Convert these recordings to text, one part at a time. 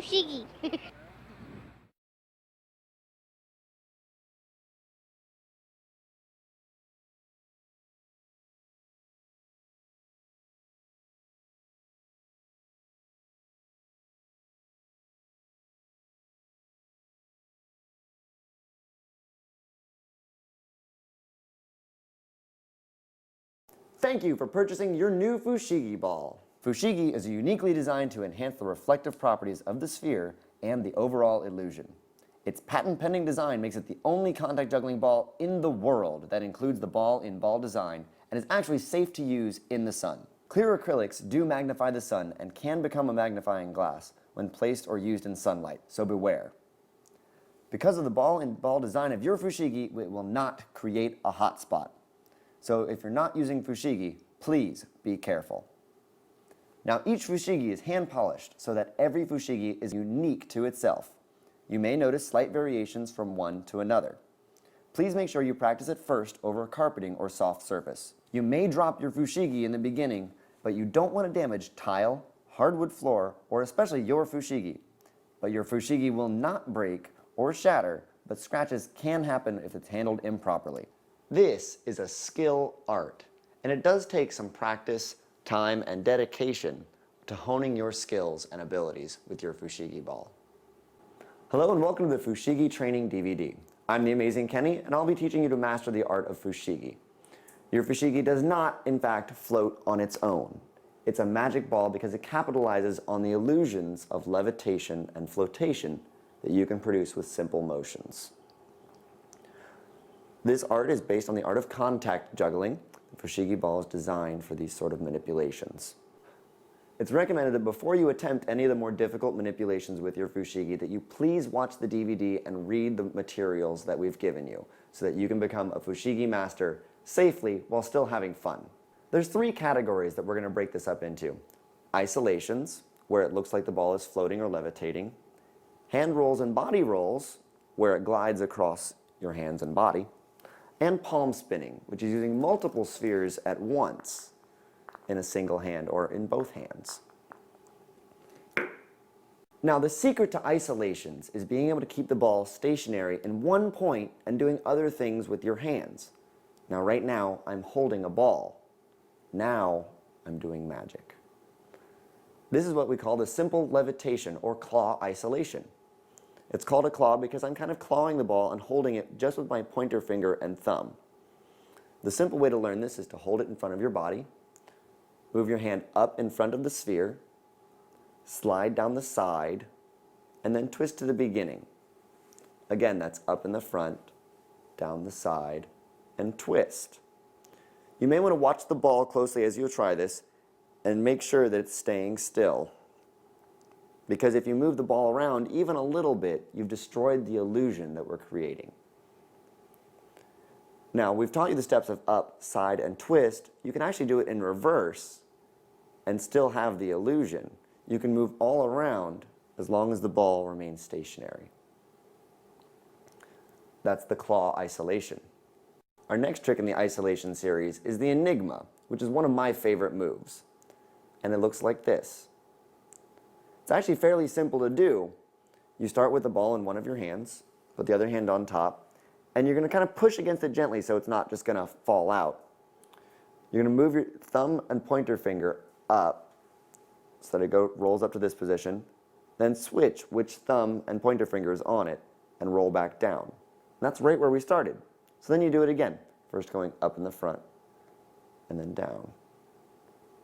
Fushigi. Thank you for purchasing your new Fushigi ball. Fushigi is uniquely designed to enhance the reflective properties of the sphere and the overall illusion. Its patent-pending design makes it the only contact juggling ball in the world that includes the ball-in-ball design and is actually safe to use in the sun. Clear acrylics do magnify the sun and can become a magnifying glass when placed or used in sunlight, so beware. Because of the ball-in-ball design of your Fushigi, it will not create a hot spot. So if you're not using Fushigi, please be careful. Now each Fushigi is hand polished so that every Fushigi is unique to itself. You may notice slight variations from one to another. Please make sure you practice it first over carpeting or soft surface. You may drop your Fushigi in the beginning, but you don't want to damage tile, hardwood floor, or especially your Fushigi. But your Fushigi will not break or shatter, but scratches can happen if it's handled improperly. This is a skill art, and it does take some practice, time, and dedication to honing your skills and abilities with your Fushigi ball. Hello and welcome to the Fushigi Training DVD. I'm the Amazing Kenny, and I'll be teaching you to master the art of Fushigi. Your Fushigi does not, in fact, float on its own. It's a magic ball because it capitalizes on the illusions of levitation and flotation that you can produce with simple motions. This art is based on the art of contact juggling. The Fushigi ball is designed for these sort of manipulations. It's recommended that before you attempt any of the more difficult manipulations with your Fushigi that you please watch the DVD and read the materials that we've given you so that you can become a Fushigi master safely while still having fun. There's three categories that we're going to break this up into. Isolations, where it looks like the ball is floating or levitating. Hand rolls and body rolls, where it glides across your hands and body. And palm spinning, which is using multiple spheres at once in a single hand or in both hands. Now, the secret to isolations is being able to keep the ball stationary in one point and doing other things with your hands. Now, right now, I'm holding a ball. Now, I'm doing magic. This is what we call the simple levitation or claw isolation. It's called a claw because I'm kind of clawing the ball and holding it just with my pointer finger and thumb. The simple way to learn this is to hold it in front of your body, move your hand up in front of the sphere, slide down the side, and then twist to the beginning. Again, that's up in the front, down the side, and twist. You may want to watch the ball closely as you try this and make sure that it's staying still. Because if you move the ball around even a little bit, you've destroyed the illusion that we're creating. Now, we've taught you the steps of up, side, and twist. You can actually do it in reverse and still have the illusion. You can move all around as long as the ball remains stationary. That's the claw isolation. Our next trick in the isolation series is the Enigma, which is one of my favorite moves. And it looks like this. It's actually fairly simple to do. You start with the ball in one of your hands, put the other hand on top, and you're going to kind of push against it gently so it's not just going to fall out. You're going to move your thumb and pointer finger up so that it rolls up to this position, then switch which thumb and pointer finger is on it and roll back down. And that's right where we started. So then you do it again, first going up in the front and then down.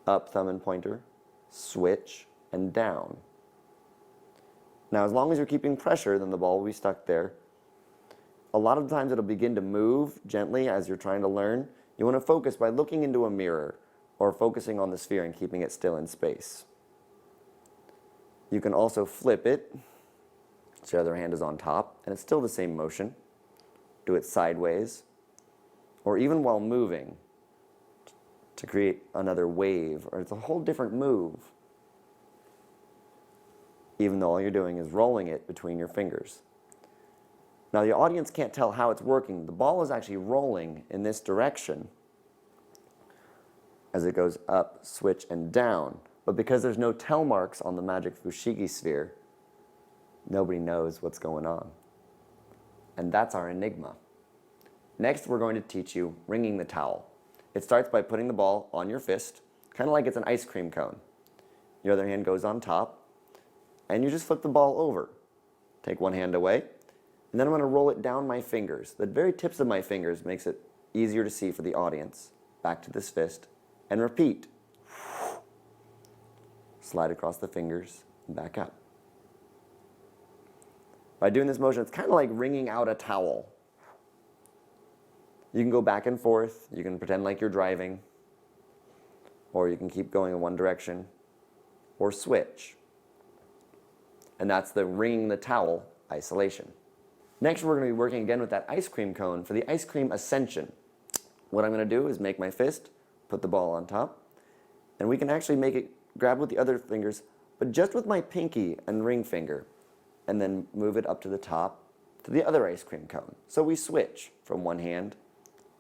Up, thumb and pointer, switch, and down. Now, as long as you're keeping pressure, then the ball will be stuck there. A lot of the times it'll begin to move gently as you're trying to learn. You want to focus by looking into a mirror or focusing on the sphere and keeping it still in space. You can also flip it, so your other hand is on top, and it's still the same motion. Do it sideways, or even while moving to create another wave, or it's a whole different move. Even though all you're doing is rolling it between your fingers. Now the audience can't tell how it's working. The ball is actually rolling in this direction as it goes up, switch, and down. But because there's no tell marks on the magic Fushigi sphere, Nobody knows what's going on. And that's our Enigma. Next, we're going to teach you ringing the towel. It starts by putting the ball on your fist, kind of like it's an ice cream cone. Your other hand goes on top, and you just flip the ball over. Take one hand away, and then I'm going to roll it down my fingers. The very tips of my fingers makes it easier to see for the audience. Back to this fist, and repeat. Slide across the fingers, and back up. By doing this motion, it's kind of like wringing out a towel. You can go back and forth, you can pretend like you're driving, or you can keep going in one direction, or switch. And that's the wringing the towel isolation. Next, we're going to be working again with that ice cream cone for the Ice Cream Ascension. What I'm going to do is make my fist, put the ball on top, and we can actually make it grab with the other fingers, but just with my pinky and ring finger, and then move it up to the top to the other ice cream cone. So we switch from one hand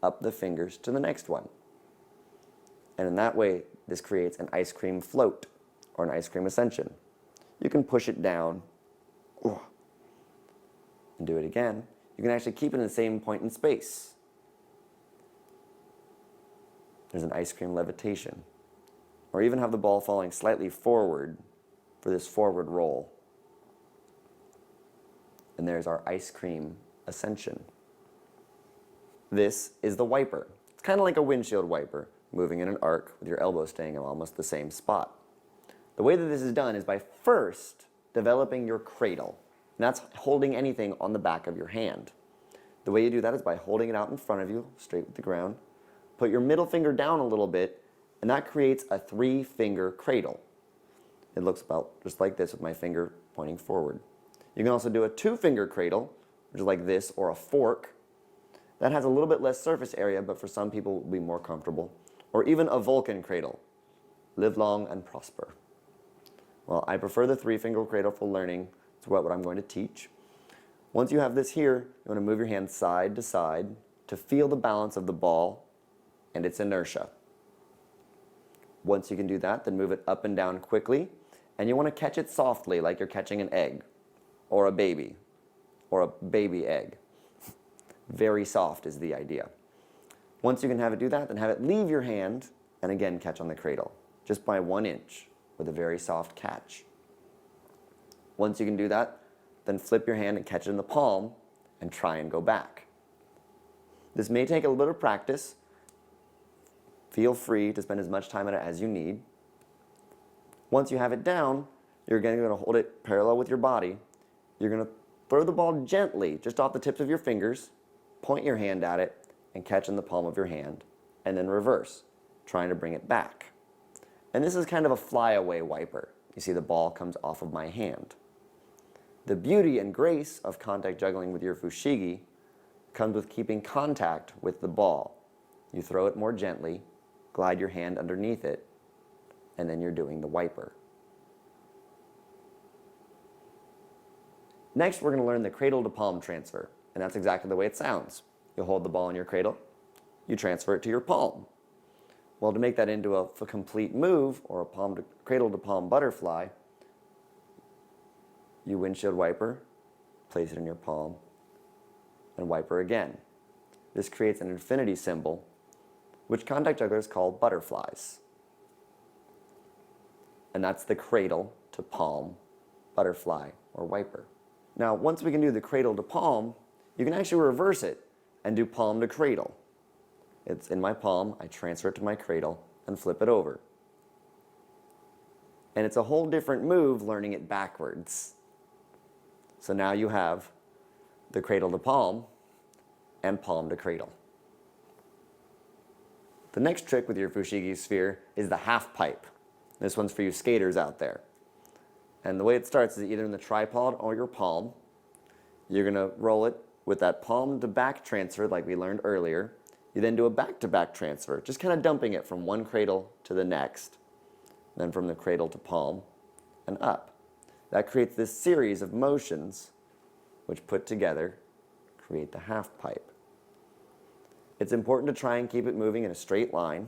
up the fingers to the next one. And in that way, this creates an ice cream float or an ice cream ascension. You can push it down and do it again. You can actually keep it in the same point in space. There's an ice cream levitation. Or even have the ball falling slightly forward for this forward roll. And there's our ice cream ascension. This is the wiper. It's kind of like a windshield wiper, moving in an arc with your elbow staying in almost the same spot. The way that this is done is by first developing your cradle. And that's holding anything on the back of your hand. The way you do that is by holding it out in front of you, straight with the ground. Put your middle finger down a little bit, and that creates a 3-finger cradle. It looks about just like this with my finger pointing forward. You can also do a 2-finger cradle, which is like this, or a fork. That has a little bit less surface area, but for some people it will be more comfortable. Or even a Vulcan cradle. Live long and prosper. Well, I prefer the 3-finger cradle for learning. It's what I'm going to teach. Once you have this here, you want to move your hand side to side to feel the balance of the ball and its inertia. Once you can do that, then move it up and down quickly, and you want to catch it softly like you're catching an egg, or a baby egg. Very soft is the idea. Once you can have it do that, then have it leave your hand and again catch on the cradle, just by 1 inch with a very soft catch. Once you can do that, then flip your hand and catch it in the palm and try and go back. This may take a little bit of practice. Feel free to spend as much time on it as you need. Once you have it down, you're going to hold it parallel with your body. You're going to throw the ball gently, just off the tips of your fingers, point your hand at it, and catch in the palm of your hand, and then reverse, trying to bring it back. And this is kind of a flyaway wiper. You see the ball comes off of my hand. The beauty and grace of contact juggling with your Fushigi comes with keeping contact with the ball. You throw it more gently, glide your hand underneath it, and then you're doing the wiper. Next, we're going to learn the cradle to palm transfer, and that's exactly the way it sounds. You'll hold the ball in your cradle, you transfer it to your palm. Well, to make that into a complete move, or a cradle to palm butterfly, you windshield wiper, place it in your palm, and wiper again. This creates an infinity symbol, which contact jugglers call butterflies. And that's the cradle to palm butterfly or wiper. Now, once we can do the cradle to palm, you can actually reverse it and do palm to cradle. It's in my palm, I transfer it to my cradle and flip it over. And it's a whole different move learning it backwards. So now you have the cradle to palm and palm to cradle. The next trick with your Fushigi sphere is the halfpipe. This one's for you skaters out there. And the way it starts is either in the tripod or your palm. You're going to roll it with that palm to back transfer like we learned earlier. You then do a back-to-back transfer, just kind of dumping it from one cradle to the next, then from the cradle to palm and up. That creates this series of motions which put together create the halfpipe. It's important to try and keep it moving in a straight line.